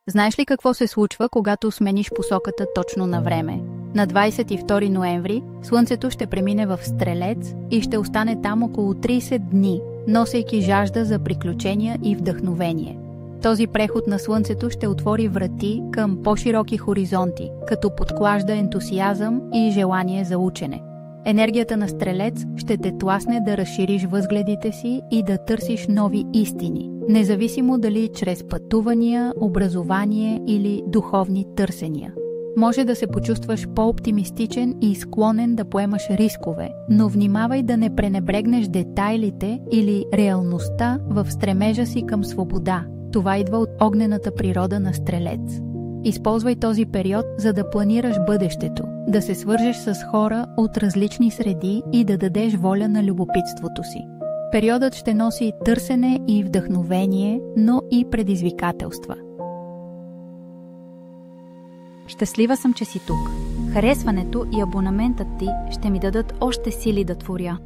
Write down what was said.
Знаеш ли какво се случва, когато смениш посоката точно на време? На 22 ноември Слънцето ще премине в Стрелец и ще остане там около 30 дни, носейки жажда за приключения и вдъхновение. Този преход на Слънцето ще отвори врати към по-широки хоризонти, като подклажда ентусиазъм и желание за учене. Енергията на Стрелец ще те тласне да разшириш възгледите си и да търсиш нови истини, независимо дали чрез пътувания, образование или духовни търсения. Може да се почувстваш по-оптимистичен и склонен да поемаш рискове, но внимавай да не пренебрегнеш детайлите или реалността в стремежа си към свобода. Това идва от огнената природа на Стрелец. Използвай този период, за да планираш бъдещето, да се свържеш с хора от различни среди и да дадеш воля на любопитството си. Периодът ще носи търсене и вдъхновение, но и предизвикателства. Щастлива съм, че си тук. Харесването и абонаментът ти ще ми дадат още сили да творя.